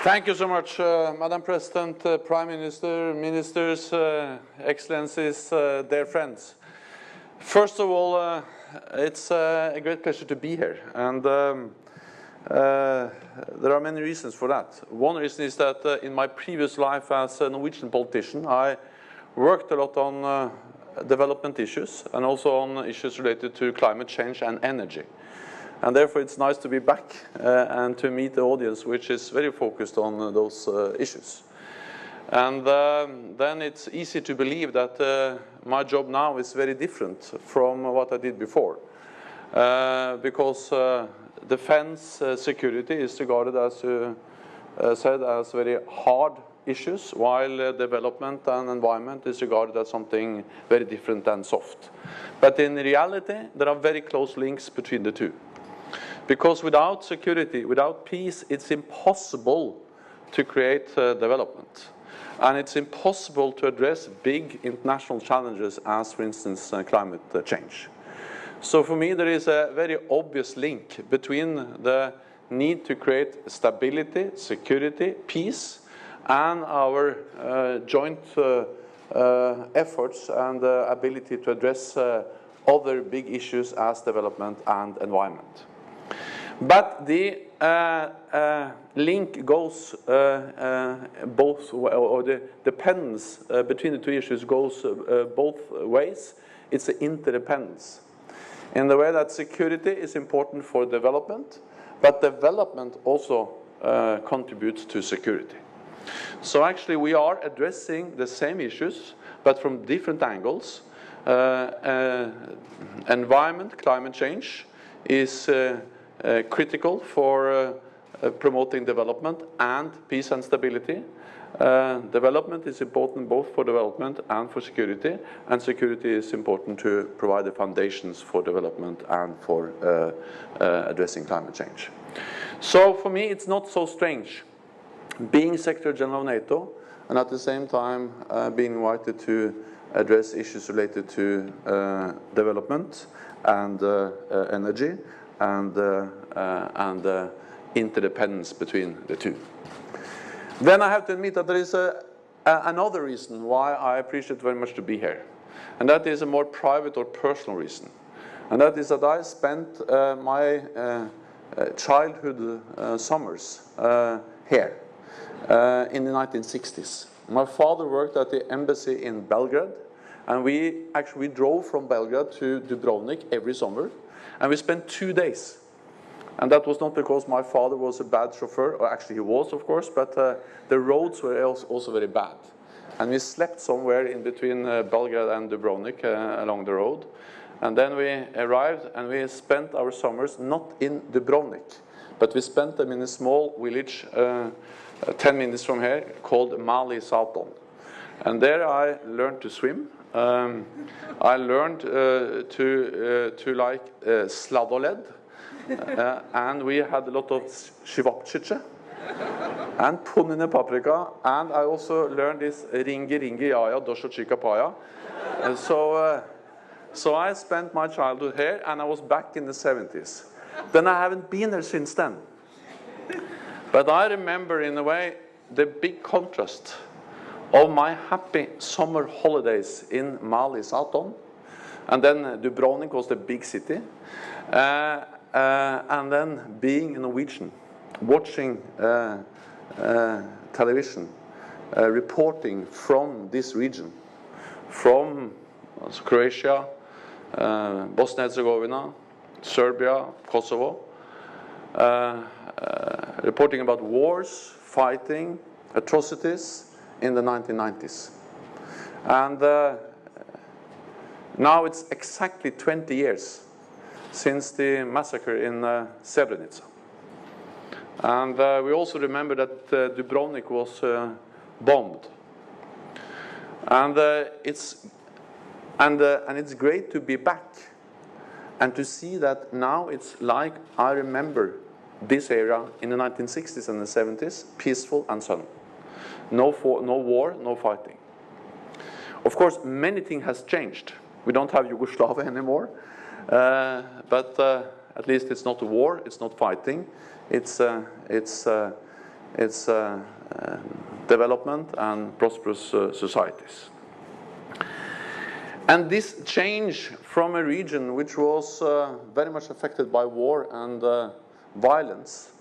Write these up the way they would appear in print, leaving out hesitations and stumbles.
Thank you so much, Madam President, Prime Minister, Ministers, Excellencies, dear friends. First of all, it's a great pleasure to be here, and there are many reasons for that. One reason is that in my previous life as a Norwegian politician, I worked a lot on development issues and also on issues related to climate change and energy. And therefore it's nice to be back and to meet the audience which is very focused on those issues. And then it's easy to believe that my job now is very different from what I did before. Because defense, security is regarded as said as very hard issues, while development and environment is regarded as something very different and soft. But in reality, there are very close links between the two. Because without security, without peace, it's impossible to create development. And it's impossible to address big international challenges as, for instance, climate change. So for me, there is a very obvious link between the need to create stability, security, peace, and our joint efforts and ability to address other big issues as development and environment. But the link goes both, or the dependence between the two issues goes both ways. It's an interdependence. In the way that security is important for development, but development also contributes to security. So actually we are addressing the same issues, but from different angles. Environment, climate change is critical for promoting development and peace and stability. Development is important both for development and for security, and security is important to provide the foundations for development and for addressing climate change. So for me it's not so strange being Secretary General of NATO and at the same time being invited to address issues related to development and energy and interdependence between the two. Then I have to admit that there is another reason why I appreciate very much to be here, and that is a more private or personal reason, and that is that I spent my childhood summers here in the 1960s. My father worked at the embassy in Belgrade, and we drove from Belgrade to Dubrovnik every summer, and we spent 2 days. And that was not because my father was a bad chauffeur, or actually he was, of course, but the roads were also very bad. And we slept somewhere in between Belgrade and Dubrovnik along the road. And then we arrived and we spent our summers not in Dubrovnik, but we spent them in a small village 10 minutes from here called Mali Salton. And there I learned to swim. I learned to like sladoled, and we had a lot of shivapchiche and punine paprika, and I also learned this ringi ringi yaya dosho chika paya. So I spent my childhood here, and I was back in the 70s. Then I haven't been there since then. But I remember in a way the big contrast of my happy summer holidays in Mali Salton, and then Dubrovnik was the big city, and then being a Norwegian, watching television, reporting from this region, from Croatia, Bosnia-Herzegovina, Serbia, Kosovo, reporting about wars, fighting, atrocities in the 1990s. And now it's exactly 20 years since the massacre in Srebrenica. And we also remember that Dubrovnik was bombed. And it's great to be back and to see that now it's like I remember this era in the 1960s and the 70s, peaceful and sunny. No war, no fighting. Of course, many things has changed. We don't have Yugoslavia anymore, but at least it's not a war, it's not fighting. It's its development and prosperous societies. And this change from a region which was very much affected by war and violence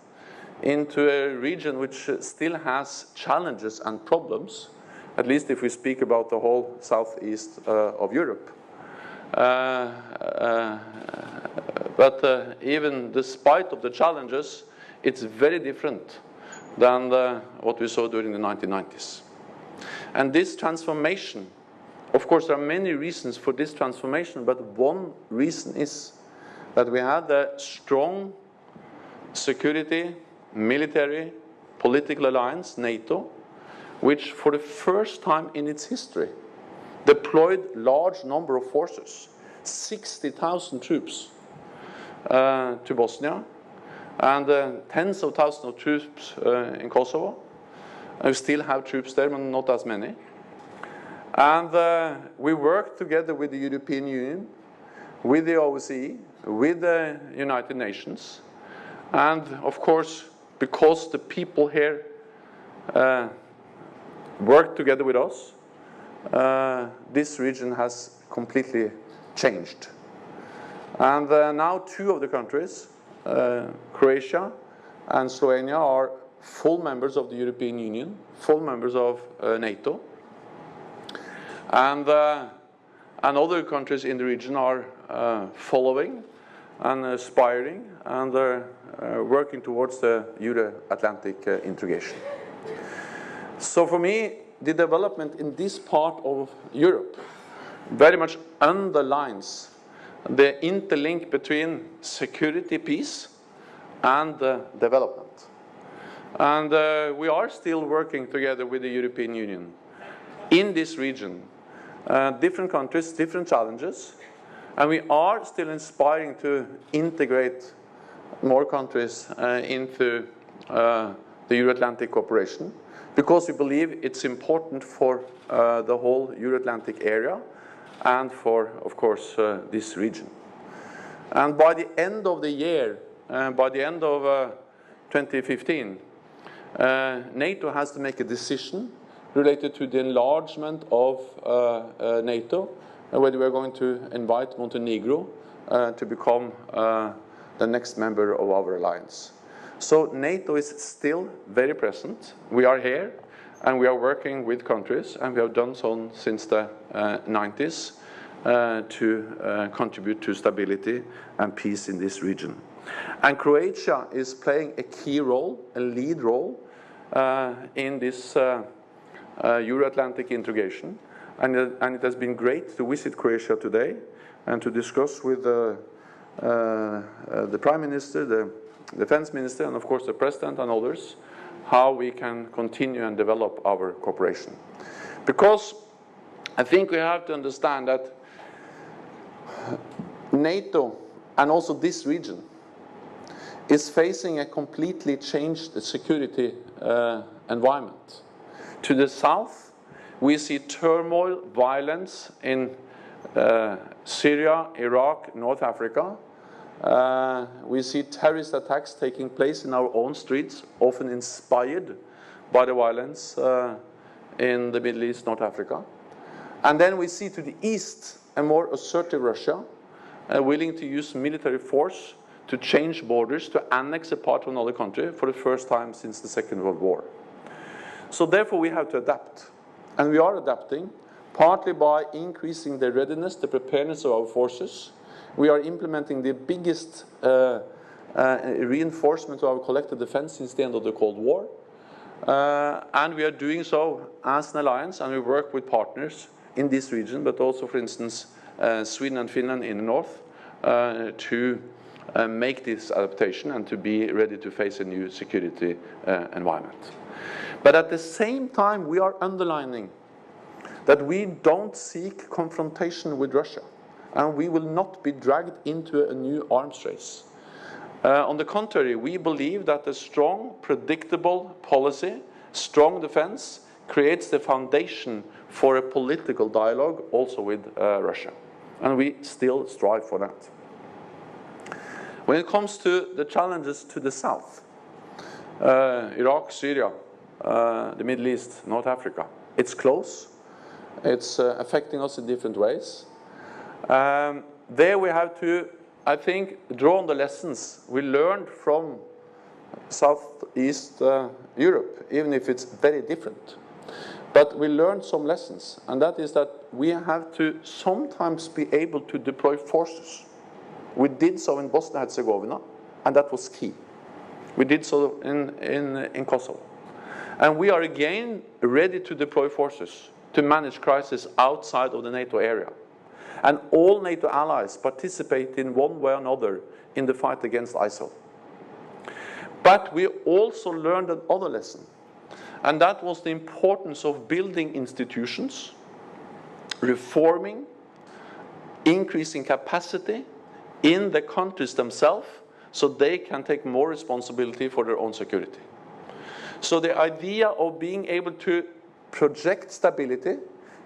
into a region which still has challenges and problems, at least if we speak about the whole southeast of Europe. But even despite of the challenges, it's very different than what we saw during the 1990s. And this transformation, of course, there are many reasons for this transformation, but one reason is that we had a strong security, military, political alliance, NATO, which for the first time in its history deployed large number of forces, 60,000 troops to Bosnia, and tens of thousands of troops in Kosovo. And we still have troops there, but not as many. And we worked together with the European Union, with the OSCE, with the United Nations, and of course, because the people here worked together with us, this region has completely changed. And now two of the countries, Croatia and Slovenia, are full members of the European Union, full members of NATO. And other countries in the region are following and aspiring and working towards the Euro-Atlantic integration. So for me, the development in this part of Europe very much underlines the interlink between security, peace, and development. And we are still working together with the European Union in this region. Different countries, different challenges, and we are still aspiring to integrate more countries into the Euro-Atlantic cooperation, because we believe it's important for the whole Euro-Atlantic area and for, of course, this region. And by the end of the year, by the end of 2015, NATO has to make a decision related to the enlargement of NATO, whether we are going to invite Montenegro to become the next member of our alliance. So NATO is still very present. We are here, and we are working with countries, and we have done so since the 90s to contribute to stability and peace in this region. And Croatia is playing a key role, a lead role, in this Euro-Atlantic integration. And it has been great to visit Croatia today and to discuss with the Prime Minister, the Defense Minister, and of course the President and others, how we can continue and develop our cooperation. Because I think we have to understand that NATO and also this region is facing a completely changed security environment. To the south, we see turmoil, violence in Syria, Iraq, North Africa. We see terrorist attacks taking place in our own streets, often inspired by the violence in the Middle East, North Africa. And then we see to the east a more assertive Russia, willing to use military force to change borders, to annex a part of another country for the first time since the Second World War. So therefore we have to adapt. And we are adapting, partly by increasing the readiness, the preparedness of our forces. We are implementing the biggest reinforcement of our collective defense since the end of the Cold War. And we are doing so as an alliance, and we work with partners in this region, but also, for instance, Sweden and Finland in the north, to make this adaptation and to be ready to face a new security environment. But at the same time, we are underlining that we don't seek confrontation with Russia, and we will not be dragged into a new arms race. On the contrary, we believe that a strong, predictable policy, strong defense, creates the foundation for a political dialogue also with Russia. And we still strive for that. When it comes to the challenges to the south, Iraq, Syria, the Middle East, North Africa. It's close. It's affecting us in different ways. There we have to, I think, draw on the lessons we learned from Southeast Europe, even if it's very different. But we learned some lessons, and that is that we have to sometimes be able to deploy forces. We did so in Bosnia-Herzegovina, and that was key. We did so in Kosovo. And we are again ready to deploy forces to manage crisis outside of the NATO area. And all NATO allies participate in one way or another in the fight against ISIL. But we also learned another lesson, and that was the importance of building institutions, reforming, increasing capacity in the countries themselves so they can take more responsibility for their own security. So the idea of being able to project stability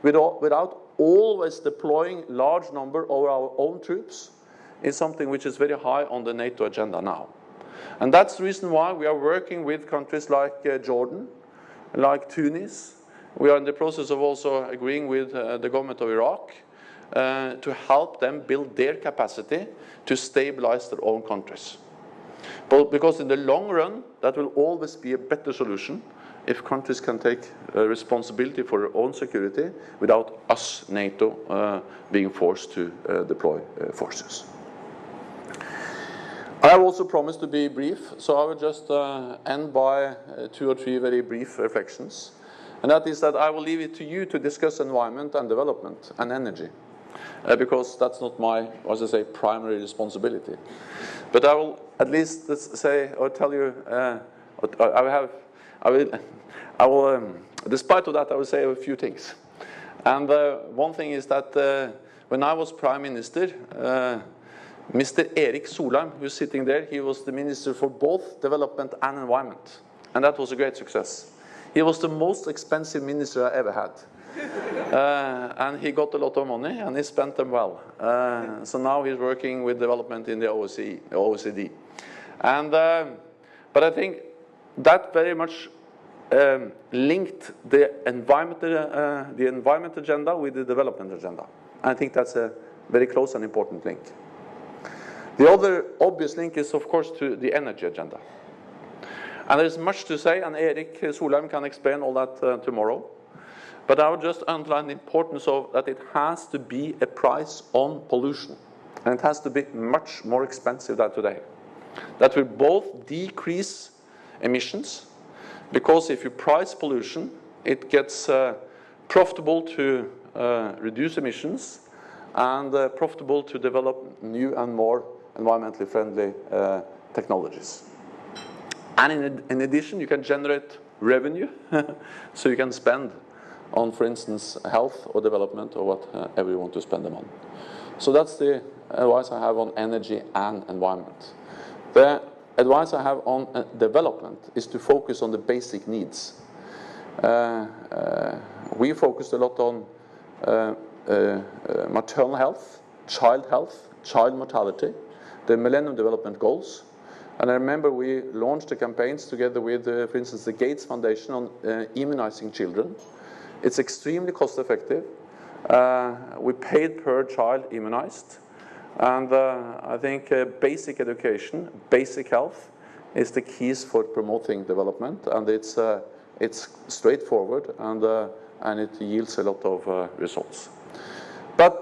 without always deploying large number of our own troops is something which is very high on the NATO agenda now. And that's the reason why we are working with countries like Jordan, like Tunis. We are in the process of also agreeing with the government of Iraq to help them build their capacity to stabilize their own countries. But because in the long run, that will always be a better solution if countries can take responsibility for their own security without us, NATO, being forced to deploy forces. I have also promised to be brief, so I will just end by 2 or 3 very brief reflections. And that is that I will leave it to you to discuss environment and development and energy, because that's not my, as I say, primary responsibility. But I will at least say or tell you, despite of that, I will say a few things. And one thing is that when I was Prime Minister, Mr. Erik Solheim, who's sitting there, he was the Minister for both development and environment. And that was a great success. He was the most expensive minister I ever had. And he got a lot of money, and he spent them well. So now he's working with development in the OECD. And, but I think that very much linked the environment agenda with the development agenda. And I think that's a very close and important link. The other obvious link is, of course, to the energy agenda. And there's much to say, and Erik Solheim can explain all that tomorrow. But I would just underline the importance of that it has to be a price on pollution. And it has to be much more expensive than today. That will both decrease emissions, because if you price pollution, it gets profitable to reduce emissions and profitable to develop new and more environmentally friendly technologies. And in addition, you can generate revenue, so you can spend on, for instance, health or development or whatever you want to spend them on. So that's the advice I have on energy and environment. The advice I have on development is to focus on the basic needs. We focused a lot on maternal health, child mortality, the Millennium Development Goals. And I remember we launched the campaigns together with, for instance, the Gates Foundation on immunizing children. It's extremely cost effective. We paid per child immunized. And I think basic education, basic health is the keys for promoting development. And it's straightforward and it yields a lot of results. But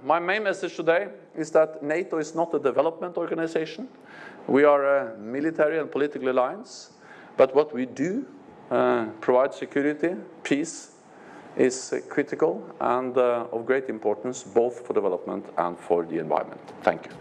my main message today is that NATO is not a development organization. We are a military and political alliance, but what we do, provide security, peace, is critical and of great importance both for development and for the environment. Thank you.